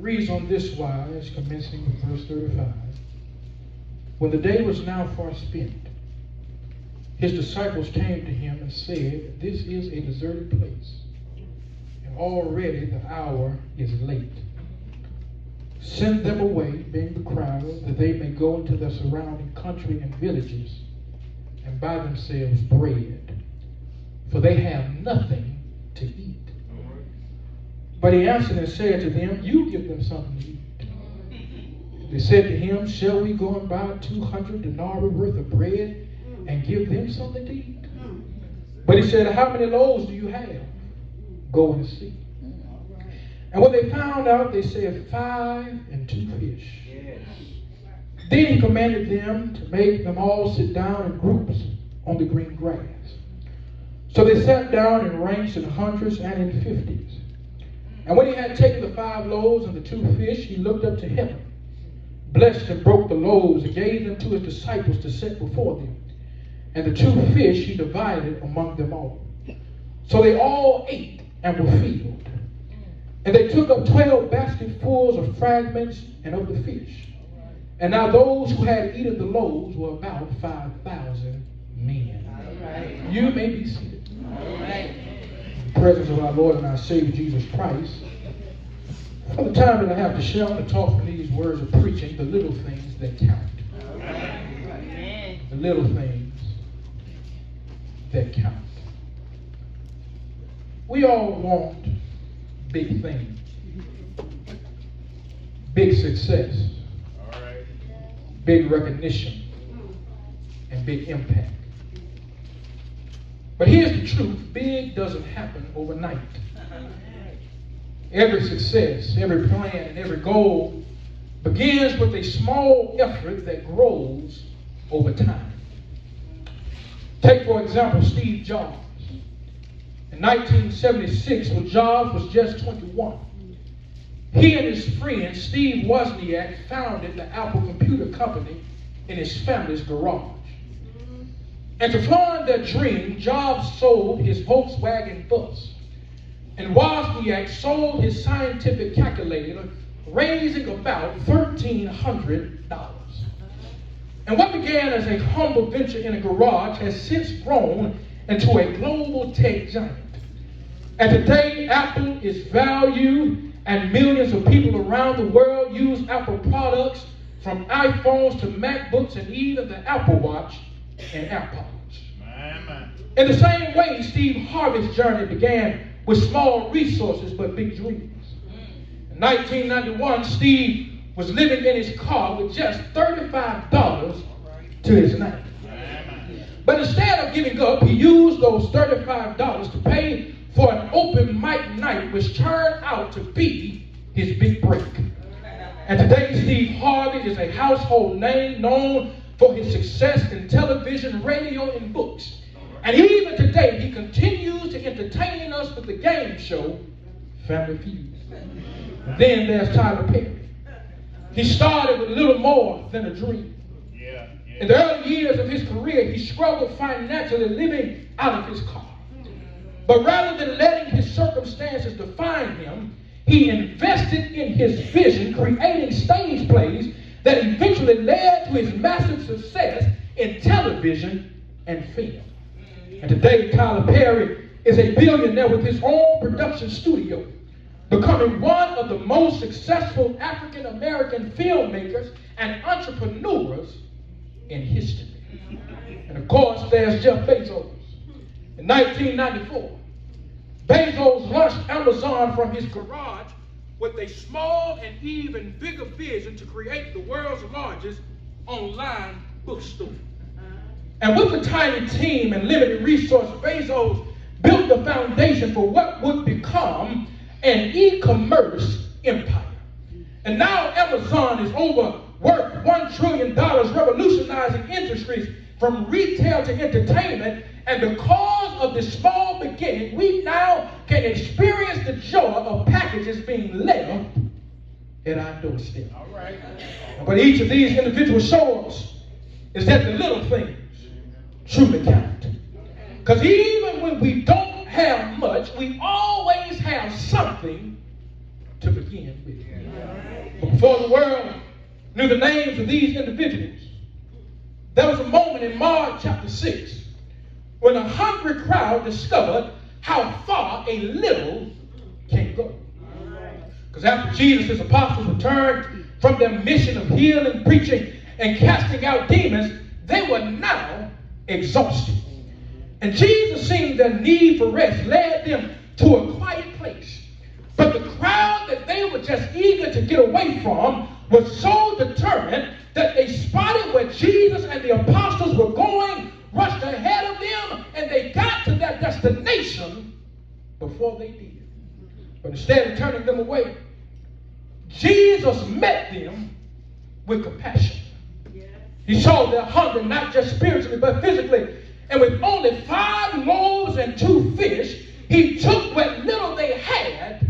reads on this wise, commencing with verse 35. When the day was now far spent, his disciples came to him and said, "This is a deserted place, and already the hour is late. Send them away," being the crowd, "that they may go into the surrounding country and villages and buy themselves bread, for they have nothing to eat." But he answered and said to them, "You give them something to eat." They said to him, "Shall we go and buy 200 denarii worth of bread and give them something to eat?" But he said, "How many loaves do you have? Go and see." And when they found out, they said, 5 and 2 fish. Then he commanded them to make them all sit down in groups on the green grass. So they sat down in ranks in hundreds and in 50s. And when he had taken the 5 loaves and the 2 fish, he looked up to heaven, blessed and broke the loaves, and gave them to his disciples to set before them. And the 2 fish he divided among them all. So they all ate and were filled. And they took up 12 basketfuls of fragments and of the fish. And now those who had eaten the loaves were about 5,000 men. Right. You may be seated. Right. In the presence of our Lord and our Savior Jesus Christ. For the time that I have to share, I'm going to talk from these words of preaching, the little things that count. Right. The little things that count. We all want big things, big success, big recognition, and big impact. But here's the truth: big doesn't happen overnight. Every success, every plan, and every goal begins with a small effort that grows over time. Take, for example, Steve Jobs. In 1976, when Jobs was just 21, he and his friend Steve Wozniak founded the Apple Computer Company in his family's garage. And to fund their dream, Jobs sold his Volkswagen bus, and Wozniak sold his scientific calculator, raising about $1,300. And what began as a humble venture in a garage has since grown into a global tech giant. And today, Apple is valued, and millions of people around the world use Apple products, from iPhones to MacBooks and even the Apple Watch and AirPods. In the same way, Steve Harvey's journey began with small resources but big dreams. In 1991, Steve was living in his car with just $35 to his name. But instead of giving up, he used those $35 to pay for an open mic night, which turned out to be his big break. And today, Steve Harvey is a household name, known for his success in television, radio, and books. And even today, he continues to entertain us with the game show Family Feud. And then there's Tyler Perry. He started with little more than a dream. In the early years of his career, he struggled financially, living out of his car. But rather than letting his circumstances define him, he invested in his vision, creating stage plays that eventually led to his massive success in television and film. And today, Tyler Perry is a billionaire with his own production studio, becoming one of the most successful African-American filmmakers and entrepreneurs in history. And of course, there's Jeff Bezos. In 1994, Bezos launched Amazon from his garage with a small and even bigger vision to create the world's largest online bookstore. And with a tiny team and limited resources, Bezos built the foundation for what would become an e-commerce empire. And now Amazon is worth $1 trillion, revolutionizing industries from retail to entertainment. And because of this small beginning, we now can experience the joy of packages being left at our doorstep. All right. But each of these individuals show us is that the little things truly count. Because even when we don't have much, we always have something to begin with. But before the world knew the names of these individuals, there was a moment in Mark chapter 6 when a hungry crowd discovered how far a little can go. Because after Jesus' apostles returned from their mission of healing, preaching, and casting out demons, they were now exhausted. And Jesus, seeing their need for rest, led them to a quiet place. But the crowd that they were just eager to get away from was so determined that they spotted where Jesus and the apostles were going, rushed ahead of them, and they got to their destination before they did. But instead of turning them away, Jesus met them with compassion. He saw their hunger, not just spiritually, but physically. And with only 5 loaves and 2 fish, he took what little they had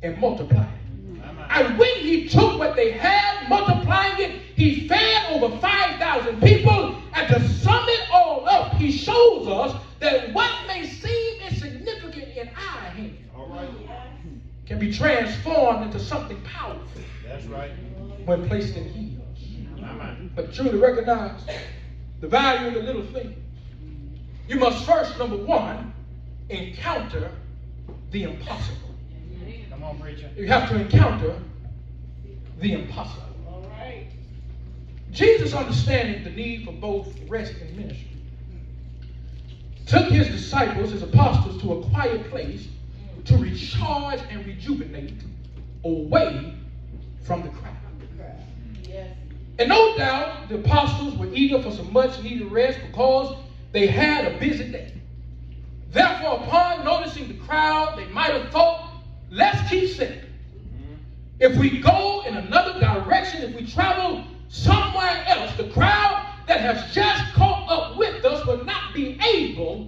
and multiplied it. And when he took what they had, multiplying it, he fed over 5,000 people. And to sum it all up, he shows us that what may seem insignificant in our hands can be transformed into something powerful. That's right. When placed in His. But truly recognize the value of the little thing. You must first, number one, encounter the impossible. Come on, preacher. You have to encounter the impossible. All right. Jesus, understanding the need for both rest and ministry, took his disciples, his apostles, to a quiet place to recharge and rejuvenate away from the crowd. And no doubt the apostles were eager for some much needed rest because they had a busy day. Therefore, upon noticing the crowd, they might have thought, let's keep sitting. If we go in another direction, if we travel somewhere else, the crowd that has just caught up with us will not be able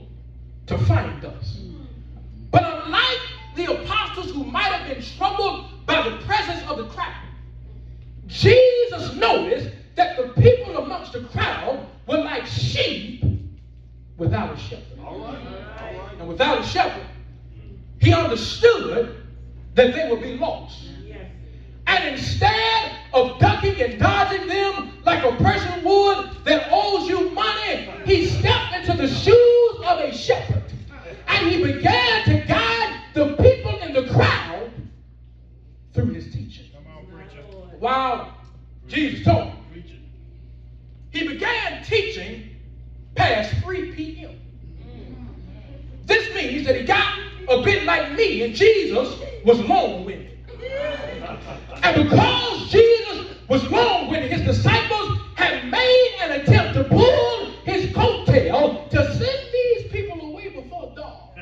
to find us. But unlike the apostles who might have been troubled by the presence of the crowd, Jesus noticed that the people amongst the crowd were like sheep without a shepherd. All right. And without a shepherd, he understood that they would be lost. And instead of ducking and dodging them like a person would that owes you money, he stepped into the shoes of a shepherd. And he began to guide the people in the crowd through his teaching. While Jesus taught, he began teaching past 3 p.m. This means that he got a bit like me, and Jesus was long-winded. And because Jesus was long-winded, his disciples had made an attempt to pull his coattail to send these people away before dawn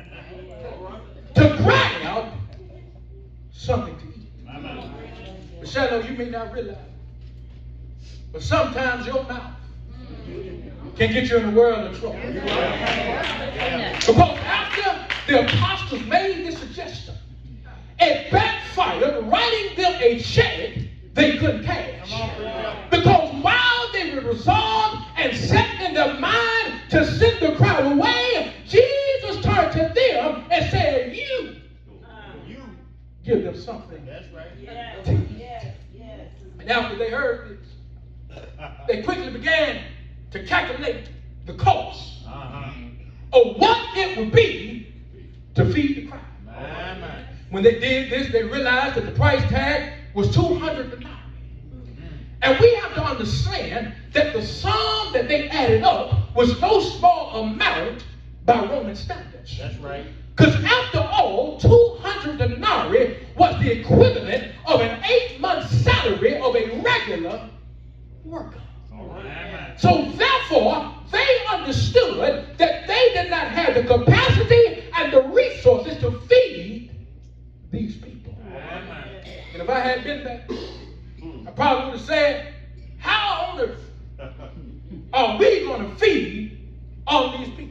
to grab something to eat. But Shiloh, you may not realize, but sometimes your mouth can get you in a world of trouble. Because after the apostles made this suggestion, it backfired, writing them a check they couldn't cash. Because while they were resolved and set in their mind to send the crowd away, Jesus turned to them and said, you give them something. That's right. Yes. And after they heard this, they quickly began to calculate the cost of what it would be to feed the crowd. When they did this, they realized that the price tag was 200 denarii. And we have to understand that the sum that they added up was no small amount by Roman standards. That's right. Because after all, 200 denarii was the equivalent of an 8-month salary of a regular worker. So therefore, they understood that they did not have the capacity and the resources to feed these people. And if I had been there, I probably would have said, how on earth are we going to feed all these people?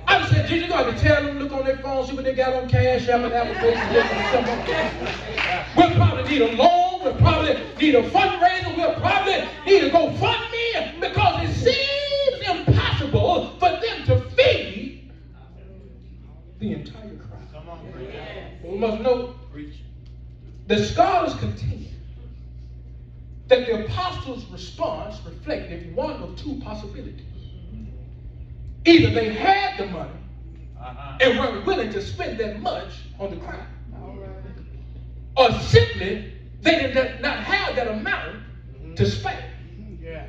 I would say, Jesus, you got to tell them, look on their phone, see what they got on Cash App and Apple Pay and stuff. We'll probably need a loan. We'll probably need a fundraiser. We'll probably need a GoFundMe because it seems impossible for them to feed the entire crowd. But we must know The scholars contend that the apostles' response reflected one of two possibilities. Either they had the money and weren't willing to spend that much on the crowd, or simply they did not have that amount to spare. Yeah.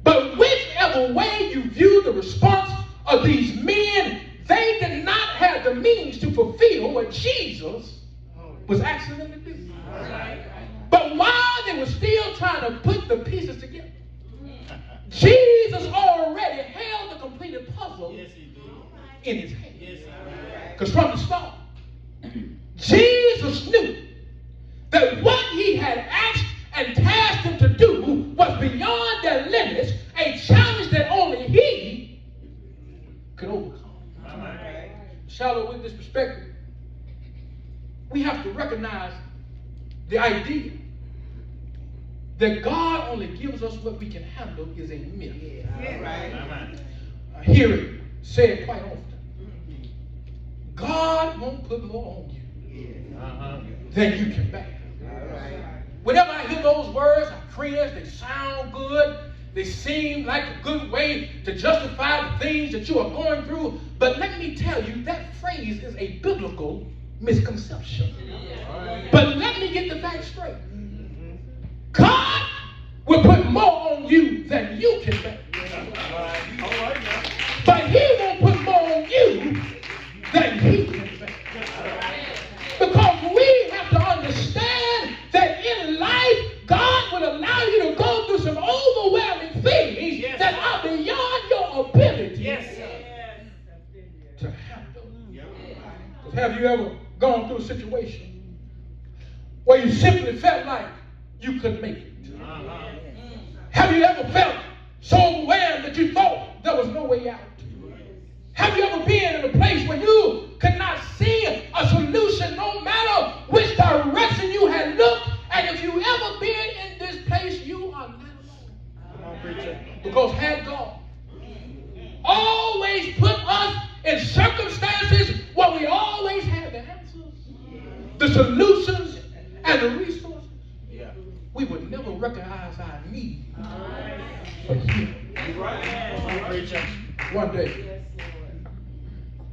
But whichever way you view the response of these men, they did not have the means to fulfill what Jesus was asking them to do. But while they were still trying to put the pieces together, Jesus already held the completed puzzle in his hand. Because from the start, Jesus knew that what he had asked and tasked them to do was beyond their limits, a challenge that only he could overcome. Shallow with this perspective, we have to recognize the idea that God only gives us what we can handle is a myth. I hear it said quite often. God won't put more on you than you can bear. Whenever I hear those words, I cringe. They sound good. They seem like a good way to justify the things that you are going through. But let me tell you, that phrase is a biblical misconception. But let me get the facts straight. God will put more on you than you can bear. But he won't put more on you than he can bear. Because we have to understand that in life, God will allow you to go through some overwhelming things that are beyond your ability to handle. Have you ever gone through a situation where you simply felt like you couldn't make it? Have you ever felt so overwhelmed that you thought there was no way out? Have you ever been in a place where you could not see a solution no matter which direction you had looked? And if you ever been in this place, you are not alone. Because had God always put us in circumstances where we always had the answers, the solutions, and the resources, we would never recognize our need for Him. One day,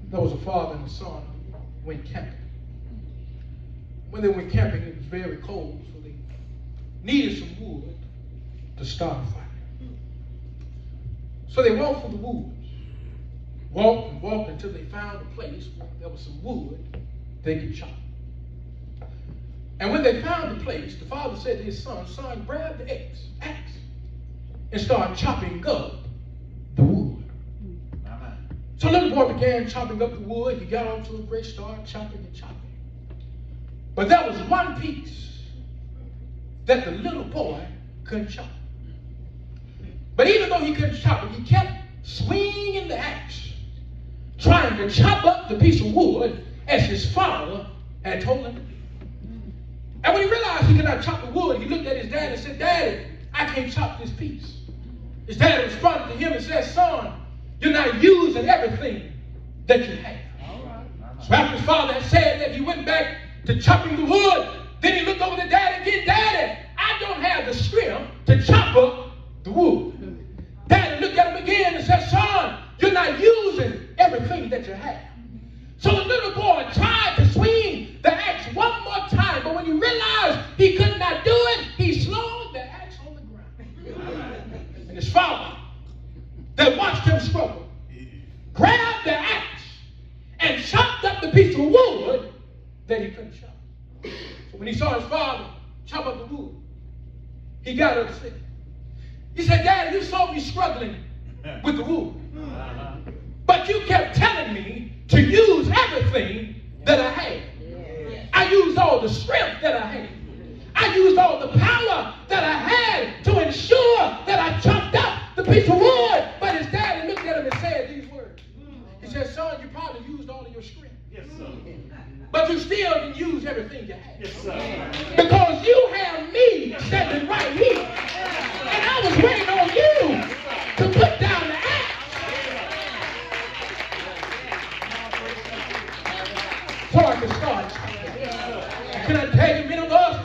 there was a father and a son who went camping. When they went camping, it was very cold, so they needed some wood to start a fire. So they walked through the woods, walked and walked until they found a place where there was some wood they could chop. And when they found the place, the father said to his son, "Son, grab the axe, and start chopping up the wood." So little boy began chopping up the wood. He got onto a great start, chopping and chopping. But there was one piece that the little boy couldn't chop. But even though he couldn't chop it, he kept swinging the axe, trying to chop up the piece of wood as his father had told him to do. And when he realized he could not chop the wood, he looked at his dad and said, "Daddy, I can't chop this piece." His dad responded to him and said, "Son, you're not using everything that you have." So after his father had said that, he went back to chopping the wood. Then he looked over to Dad again. "Daddy, I don't have the strength to chop up the wood." Daddy looked at him again and said, "Son, you're not using everything that you have." So the little boy tried to swing the axe one more time, but when he realized he could not do it, he slung the axe on the ground. And his father, that watched him struggle, grabbed the axe and chopped up the piece of wood that he couldn't chop. So when he saw his father chop up the wood, he got upset. He said, "Daddy, you saw me struggling with the wood, but you kept telling me to use everything that I had. I used all the strength that I had. I used all the power that I had to ensure that I chopped up the piece of wood." But his daddy looked at him and said these words. He said, "Son, you probably used all of your strength. Yes, sir. But you still didn't use everything you had. Yes, sir. Because you have me standing right here. And I was waiting on you to put down the axe." So I can start. Can I tell you, many of us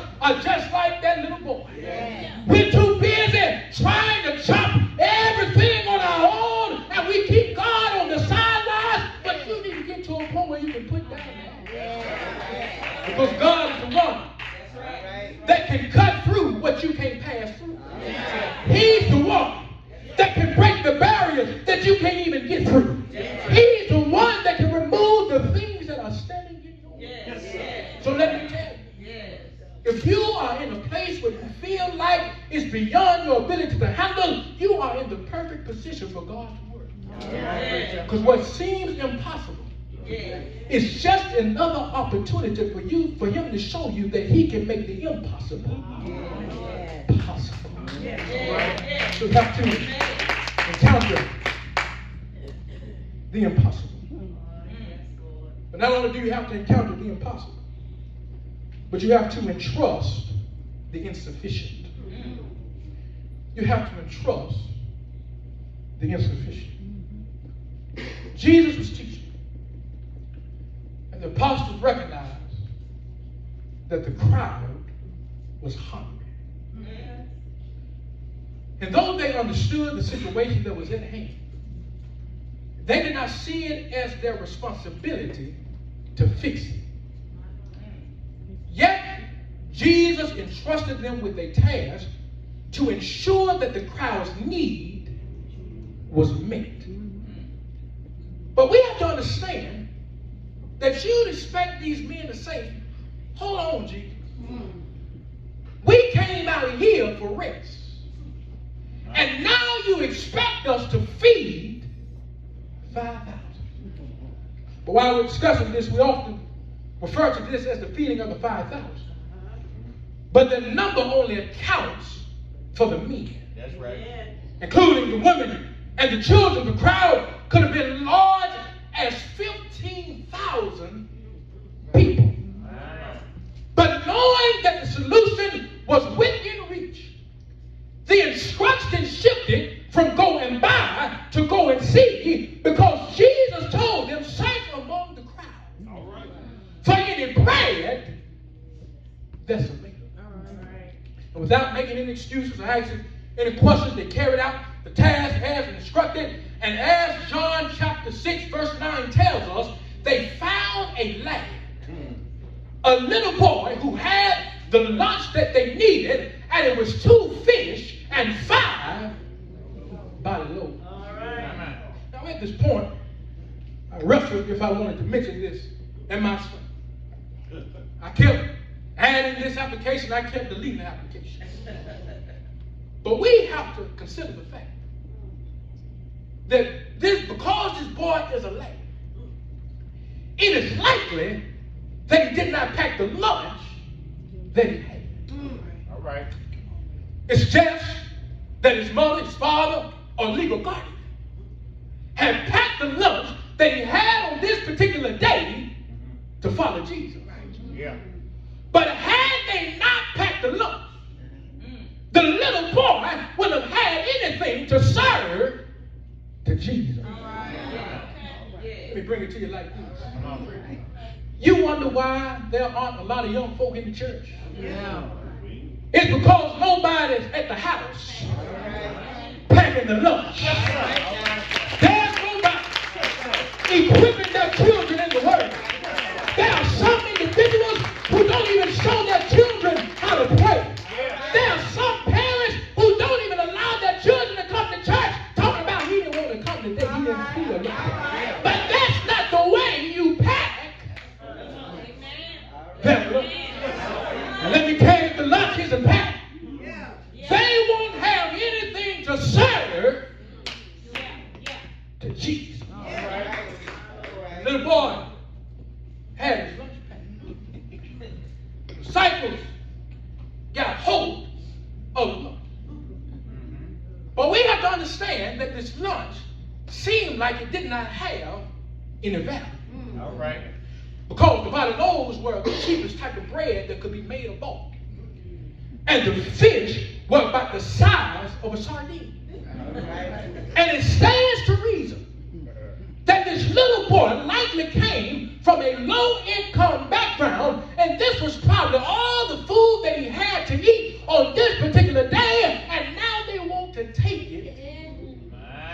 like that little boy. We're too busy trying to chop everything on our own, and we keep God on the sidelines. But you need to get to a point where you can put down that. Because God is the one that can cut through what you can't pass through. He's the one that can break the barriers that you can't even get through. He's the one that can remove the things that are standing in your way. So let me tell you, if you are in a place where you feel like it's beyond your ability to handle, you are in the perfect position for God to work. Because what seems impossible is just another opportunity for him to show you that he can make the impossible possible. So you have to encounter the impossible. But not only do you have to encounter the impossible, but you have to entrust the insufficient. You have to entrust the insufficient. Jesus was teaching, and the apostles recognized that the crowd was hungry. And though they understood the situation that was at hand, they did not see it as their responsibility to fix it. Yet, Jesus entrusted them with a task to ensure that the crowd's need was met. But we have to understand that you'd expect these men to say, hold on, Jesus. We came out here for rest. And now you expect us to feed 5,000. But while we're discussing this, we often refer to this as the feeding of the 5,000. But the number only accounts for the men. That's right. Including the women and the children. The crowd could have been large as 15,000 people. But knowing that the solution was within reach, the instruction shifted from go and buy to go and see, because Jesus told them, search among the crowd for any bread that's available. And without making any excuses or asking any questions, they carried out the task as instructed. And as John chapter 6 verse 9 tells us, they found a lad, a little boy who had the lunch that they needed, and it was 2 fish and 5 barley loaves. Now at this point, I wrestled if I wanted to mention this in my sermon. I kept adding this application, I kept deleting the application. But we have to consider the fact that because this boy is a lad, it is likely that he did not pack the lunch that he had. All right. It's just that his mother, his father, or legal guardian had packed the lunch that he had on this particular day to follow Jesus. Yeah. But had they not packed the lunch, the little boy wouldn't have had anything to serve to Jesus. Let me bring it to you like this. Come on, Rick. You wonder why there aren't a lot of young folk in the church? Yeah. It's because nobody's at the house packing the lunch. There's nobody equipping their children in the word. There are some individuals who don't even show their children how to pray. There are some parents who don't even allow their children to come to church, talking about he didn't want to come today, he didn't feel like it. But that's not the way you pack that lunch. And let me tell you, the lunch isn't packed. They won't have anything to serve to Jesus. Little boy had his lunch packed. The disciples got hold of the lunch. But we have to understand that this lunch seemed like it did not have any value. All right. Because the barley loaves were the cheapest type of bread that could be made of bulk. And the fish were about the size of a sardine. And it stands to reason that this little boy likely came from a low-income background, And this was probably all the food that he had to eat on this particular day. And now they want to take it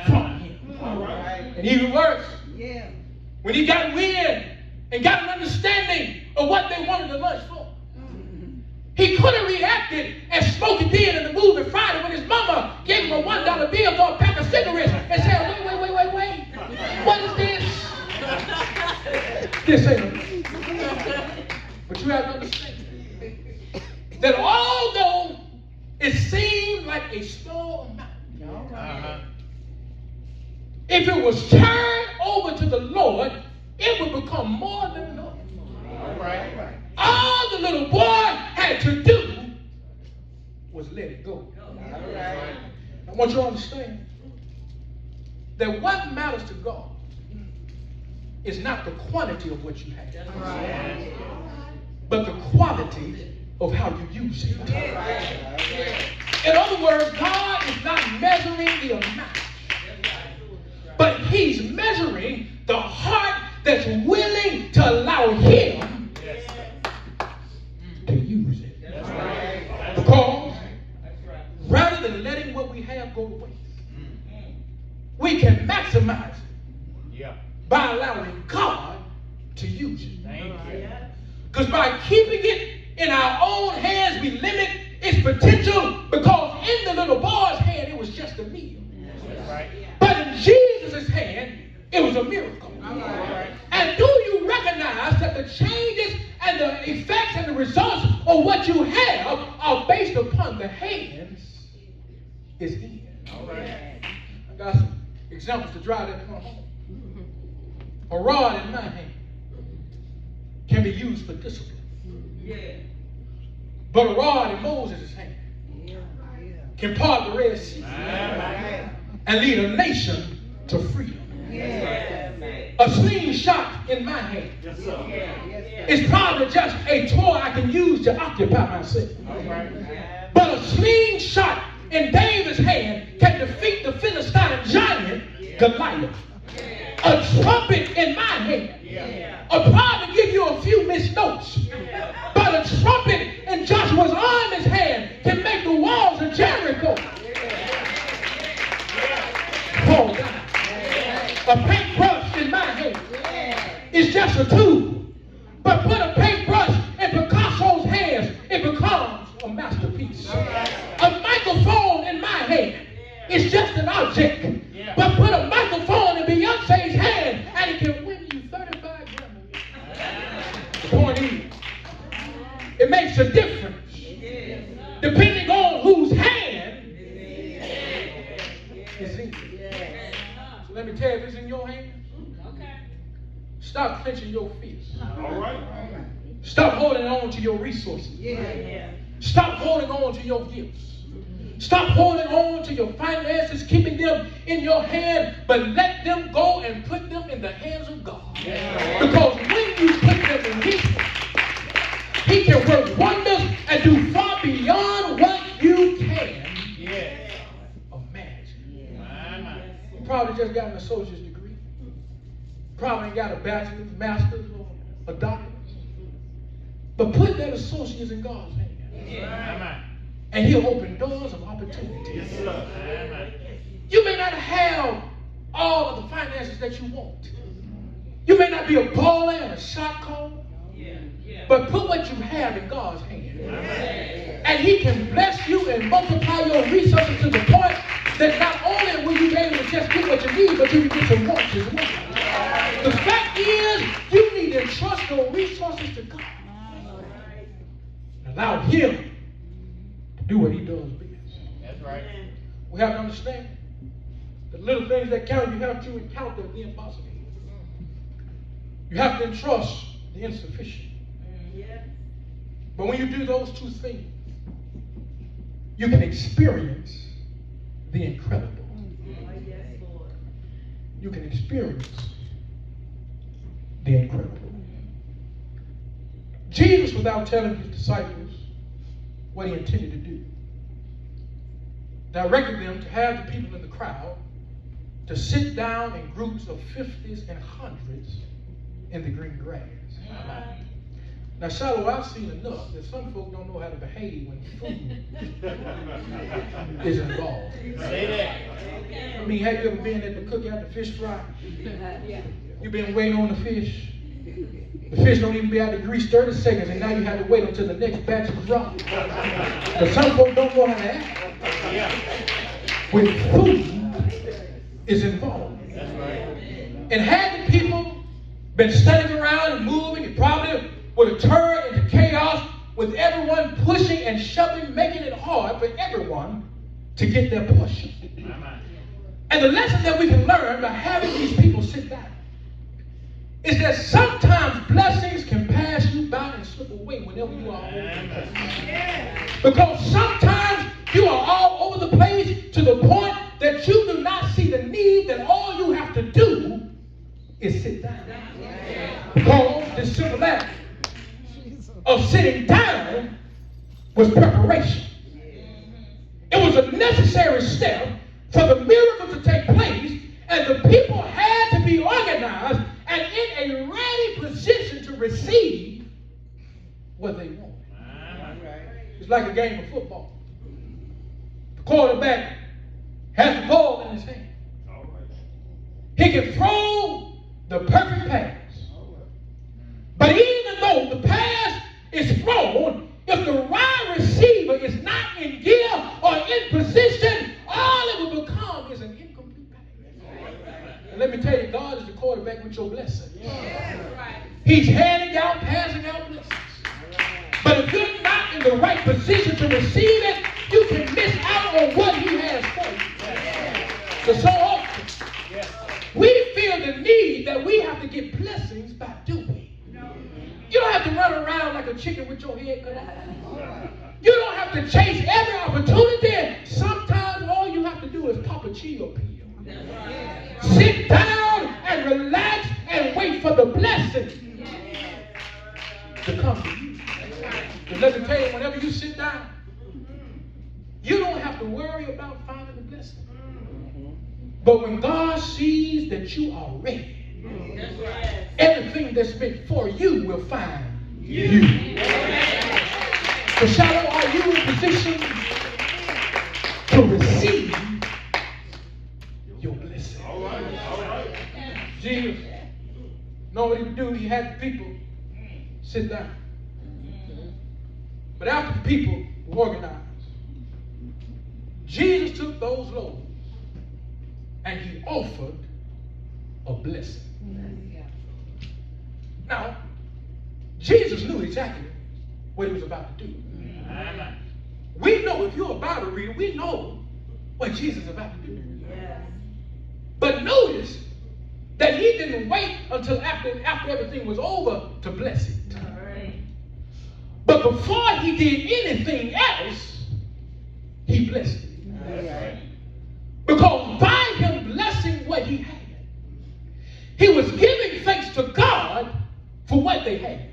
from him. All right. And even worse, Yeah. when he got wind and got an understanding of what they wanted the lunch for, he could have reacted as Smokey did in the movie Friday when his mama gave him a $1 bill for a pack of cigarettes and said, wait. What is this? This ain't a... But you have to understand that although it seemed like a small amount, Uh-huh. if it was turned over to the Lord, it would become more than enough. All right. All the little boy had to do was let it go. All right. I want you to understand that what matters to God is not the quantity of what you have, but the quality of how you use it. In other words, God is not measuring the amount, but he's measuring the heart that's willing to allow him to use it. That's right. Because rather than letting what we have go to waste, we can maximize it Yeah. by allowing God to use it. Thank you. Because by keeping it in our own hands, we limit its potential, because in the little boy's hand, it was just a meal. That's right. But in Jesus' hand, it was a miracle. All right. And do you recognize that the changes and the effects and the results of what you have are based upon the hands is in? All right. I got some examples to drive that point home. A rod in my hand can be used for discipline. But a rod in Moses' hand can part the Red Sea and lead a nation to freedom. A slingshot in my hand is probably just a toy I can use to occupy myself. All right. But a slingshot in David's hand can defeat the Philistine giant Goliath. A trumpet in my hand will probably give you a few missed notes. But a trumpet in Joshua's army's hand can make the walls of Jericho fall down. A paintbrush in my hand is just a tool. But put a paintbrush in Picasso's hands, it becomes a masterpiece. A microphone in my hand is just an object. But put a microphone in Beyonce's hand and it can win you 35 Grammys. The point is, it makes a difference depending on whose hand is in it. So let me tell you, if it's in your hand, stop clenching your fists. All right. Stop holding on to your resources. Stop holding on to your gifts. Stop holding on to your finances, keeping them in your hand, but let them go and put them in the hands of God. Because when you put them in His hands, He can work wonders and do far beyond what you can imagine. You probably just got an associate's degree. Probably ain't got a bachelor's, master's, or a doctorate. But put that associate in God's hands. And He'll open doors of opportunity. You may not have all of the finances that you want. You may not be a baller and a shot caller. But put what you have in God's hands. And He can bless you and multiply your resources to the point that not only will you be able to just get what you need, but you can get some wants as well. The fact is, you need to entrust your resources to God. Allow Him to do what He does best. That's right. We have to understand the little things that count, you have to encounter the impossible. You have to entrust the insufficient. But when you do those two things, you can experience the incredible. You can experience the incredible. Jesus, without telling His disciples what He intended to do, directed them to have the people in the crowd to sit down in groups of 50s and 100s in the green grass. Now, Shiloh, I've seen enough that some folk don't know how to behave when food is involved. Say that. I mean, have you ever been at the cookout, the fish fry? You've been waiting on the fish. The fish don't even be out of grease 30 seconds, and now you have to wait until the next batch is dropped. But some folk don't know how to act when food is involved. That's right. And had the people been standing around and moving, it probably would have turned into chaos with everyone pushing and shoving, making it hard for everyone to get their portion. And the lesson that we can learn by having these people sit down is that sometimes blessings can pass you by and slip away whenever you are over the place. Because sometimes you are all over the place to the point that you do not see the need, that all you have to do is sit down. Because the simple act of sitting down was preparation. It was a necessary step for the miracle to take place, and the people had to be organized and in a ready position to receive what they wanted. It's like a game of football. The quarterback has the ball in his hand. He can throw the perfect pass. But even though the pass is thrown, if the right receiver is not in gear or in position, all it will become is an incomplete pass. And let me tell you, God is the quarterback with your blessing. He's handing out, passing out blessings. But if you're not in the right position to receive it, you can miss out on what He has for you. So often, we feel the need that we have to get blessings by doing. You don't have to run around like a chicken with your head cut off. You don't have to chase every opportunity. Sometimes all you have to do is pop a chill pill. Sit down and relax and wait for the blessing to come to you. And let me tell you, whenever you sit down, you don't have to worry about finding the blessing. But when God sees that you are ready, everything that's meant for you will find you. So, Shiloh, are you in position to receive your blessing? All right. Jesus, know what He would do? He had the people sit down. But after the people were organized, Jesus took those loaves and He offered a blessing. Now, Jesus knew exactly what He was about to do. We know, if you're a Bible reader, we know what Jesus is about to do. But notice that He didn't wait until after everything was over to bless it. But before He did anything else, He blessed it. Because by Him blessing what He had, He was giving thanks to God for what they had.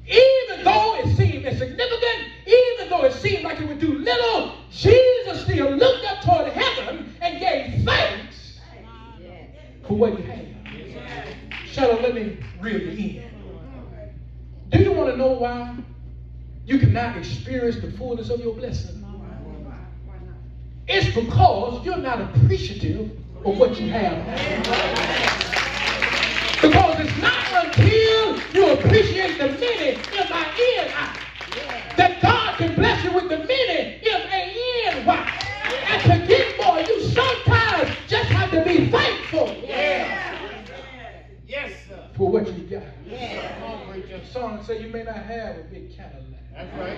Even though it seemed insignificant, even though it seemed like it would do little, Jesus still looked up toward heaven and gave thanks for what He had. Shiloh, let me reel you in. Do you want to know why you cannot experience the fullness of your blessing? It's because you're not appreciative of what you have. Because it's not until you appreciate the many M-I-N-I that God can bless you with the many M-A-N-Y. And to get more, you sometimes just have to be thankful for what you got. The song said you may not have a big Cadillac. That's right.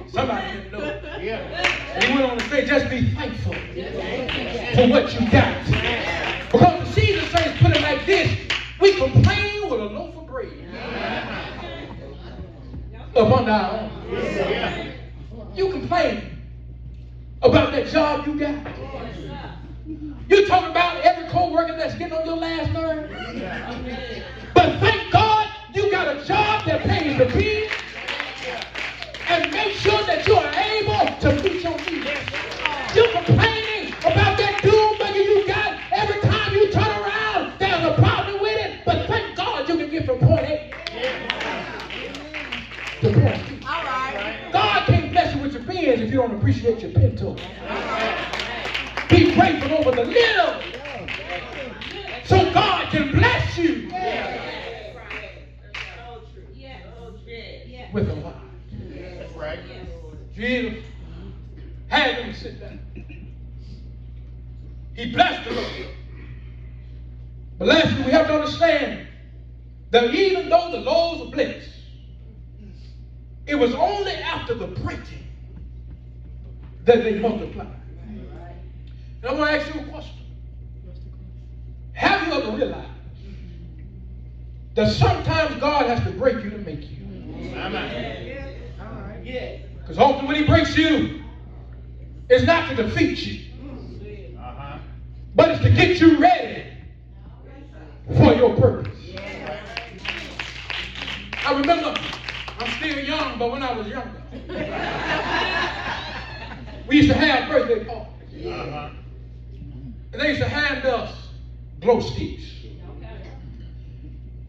Somebody didn't know. Yeah. And he went on to say, just be thankful for what you got. Because the season saints put it like this: we complain with a loaf of bread up under our arm. You complain about that job you got. You talking about every co-worker that's getting on your last nerve. But thank God you got a job that pays the bills and make sure that you are able to meet your needs. You're complaining about that doom buggy you got. Every time you turn around, there's a problem with it. But thank God you can get from point A if you don't appreciate your pinto. Be grateful over the little so God can bless you with a lot. That's right. Jesus had them sit down. He blessed them. But lastly, we have to understand that even though the loaves were blessed, it was only after the breaking that they multiplied. And I want to ask you a question. Have you ever realized that sometimes God has to break you to make you? Because often when he breaks you, it's not to defeat you, but it's to get you ready for your purpose. I remember, I'm still young, but when I was younger, we used to have birthday parties. And they used to hand us glow sticks.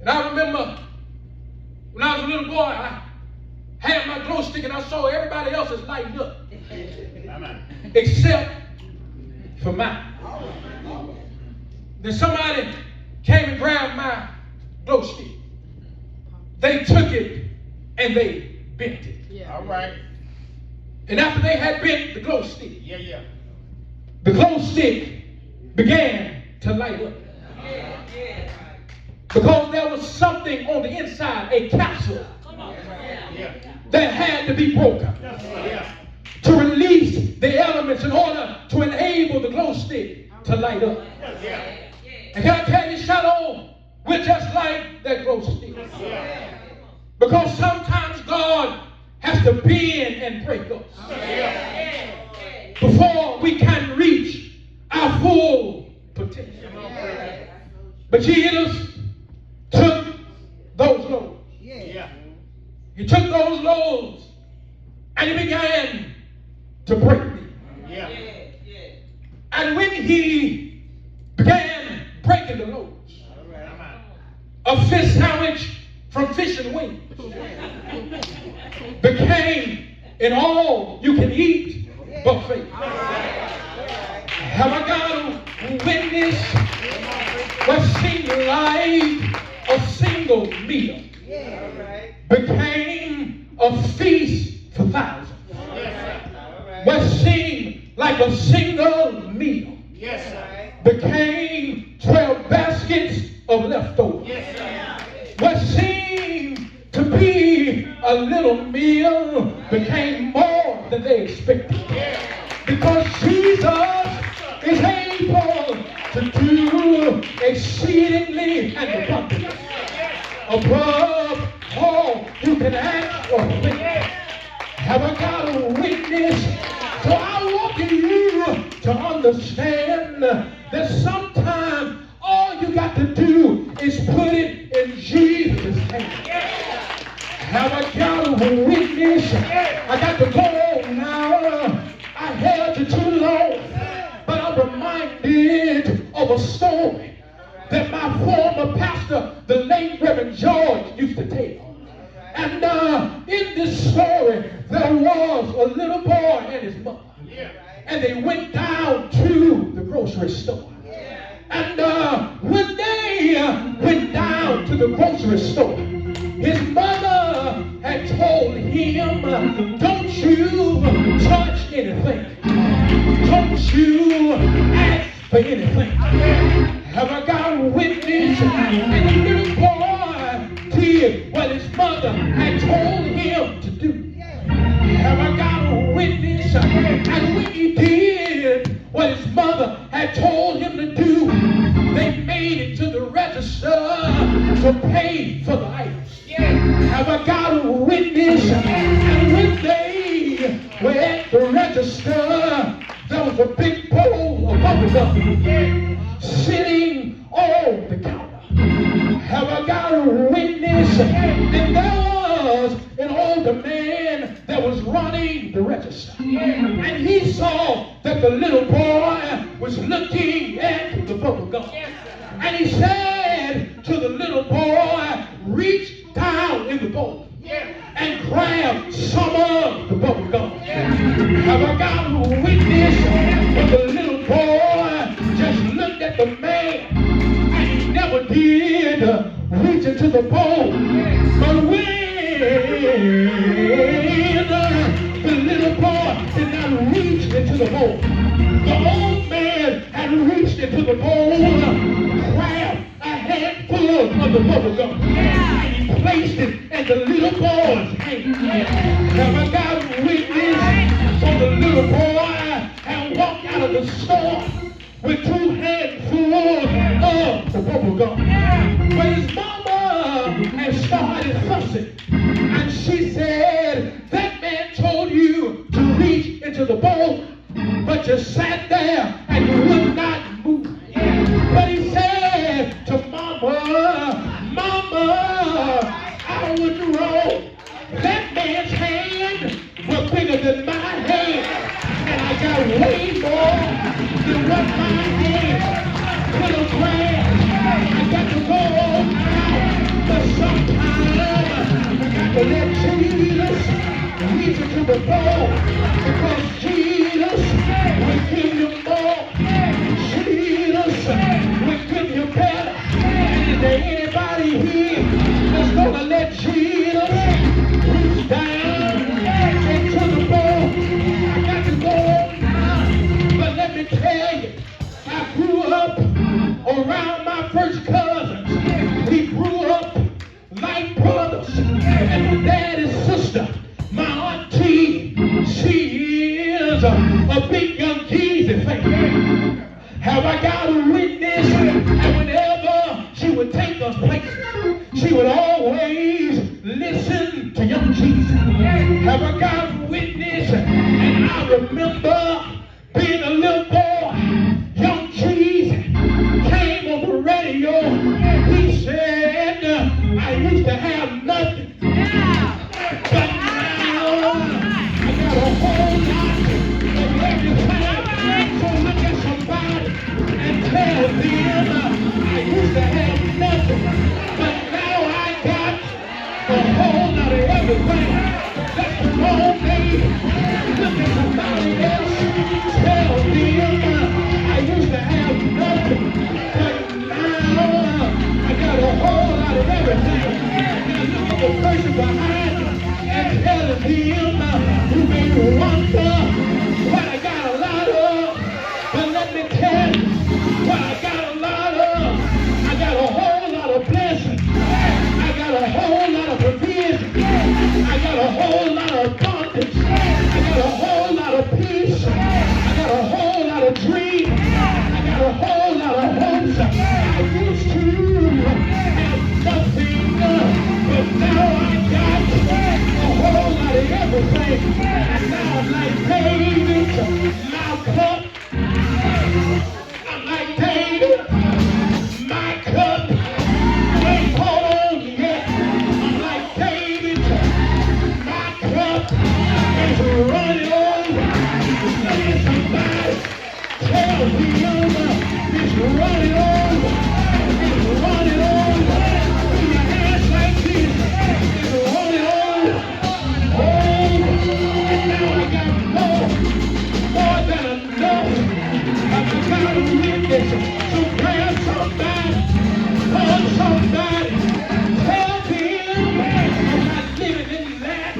And I remember when I was a little boy, I had my glow stick and I saw everybody else's lighting up. Except for mine. Then somebody came and grabbed my glow stick. They took it and they bent it. All right. And after they had bent the glow stick, Yeah. the glow stick began to light up. Because there was something on the inside, a capsule, that had to be broken to release the elements in order to enable the glow stick to light up. And can I tell you, Shalom, we're just like that glow stick. Because sometimes God has to bend and break us before we can reach our full potential. But Jesus took those loaves. He took those loaves and he began to break them. And when he began breaking the loaves, a fish sandwich from Fish and Wings became an all-you-can-eat buffet. Have I got a witness what seemed like a single meal became a feast for thousands? What seemed like a single meal became 12 baskets of leftovers. What seemed to be a little meal became more than they expected. Because Jesus is able to do exceedingly and abundantly above all you can ask or think. Have I got a witness? So I want you to understand that sometimes all you got to do is put it in Jesus' hands. Have I got a witness? I got to go on now. I held you too long, but I'm reminded of a story that my former pastor, the late Reverend George, used to tell. And in this story, there was a little boy and his mother. And they went down to the grocery store. And when they went down to the grocery store, his mother had told him, don't you touch anything. Don't you ask for anything. Have I got a witness? And the little boy did what his mother had told him to do. Have I got a witness? And when he did what his mother had told him to do, they made it to the register to pay for the items. Have I got a witness? And when they were at the register, there was a big bowl of bubblegum sitting on the counter. Have I got a witness? And there was an older man that was running the register. And he saw that the little boy was looking at the bubblegum. And he said to the little boy, reach down in the bowl and grab some of the bubble gum. Have I got a witness of the little boy just looked at the man and he never did reach into the bowl. But when the little boy did not reach into the bowl, the old man had reached into the bowl, grabbed a handful of the bubble gum, and he placed it in the little boy's hand. Have I got a witness? So the little boy had walked out of the store with 2 handfuls of the bubble gum. But his mama had started fussing, and she said, "That man told you to reach into the bowl, but you sat there and you would not move." But he said to Mama, "Mama, I was wrong. That man's hand was bigger than my hand, and I got way more than what my hand could have grabbed. I got to go on now, but sometimes I got to let Jesus reach into the bowl, because Jesus will give you more. Jesus will give you better. And is there anybody here that's going to let Jesus reach down into the bowl? I got to go on now, but let me tell you, I grew up around my first cousins. We grew up like brothers, and my daddy's sister, my auntie, she is a big young Jesus fan. Have I got a witness? And whenever she would take us places, she would always listen to young Jesus. Have I got a witness? And I remember being a little boy, young Jesus came on the radio. He said, I used to have nothing, but now I got a whole lot of everything. So look at somebody and tell them, I used to have nothing, but now I got a whole lot of everything. That's the wrong name. Look at somebody else. Tell them, I used to have nothing, but now I got a whole lot of everything. Now look at the person behind you and tell them, you may wonder what I got a lot of, but let me tell you what I got a lot of. I got a whole lot of blessings. I got a whole lot of provision. I got a whole lot of abundance. I got a whole lot of peace. I got a whole lot of dreams. I got a whole lot of hopes. I used to have nothing, but now I got a whole lot of everything. And now I'm like David, my cup. I'm like David, my cup ain't full on yet. I'm like David, my cup is running over. Look at somebody, tell me it's running over. It's running over. Put your hands like this. It's running over. Oh, and now I got more than enough. I got a witness. So grab somebody, hug somebody, tell them I'm not living in lack,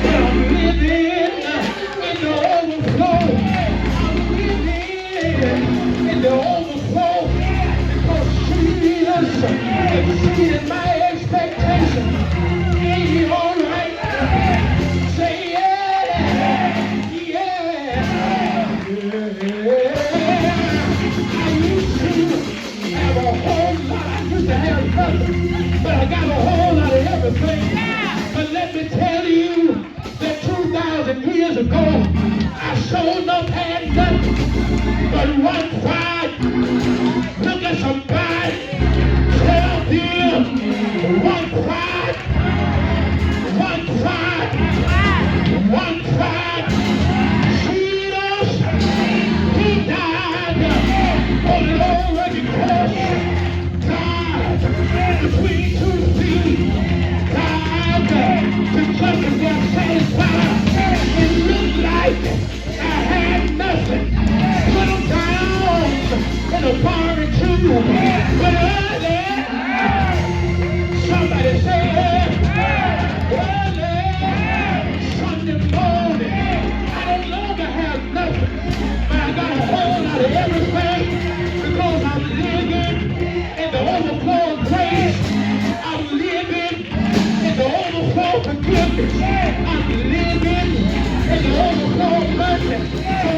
but I'm living in the overflow. I'm living in the overflow because Jesus exceeded my expectation. Ain't he all right? Say yeah, yeah, yeah. I used to have a whole lot. I used to have nothing, but I got a whole lot of everything. But let me tell you that 2,000 years ago, I sure enough had nothing but one pride. Look at somebody, tell them one pride, one pride, one pride. Jesus, he died on the old rugged cross, died between 2 feet, died to Amen.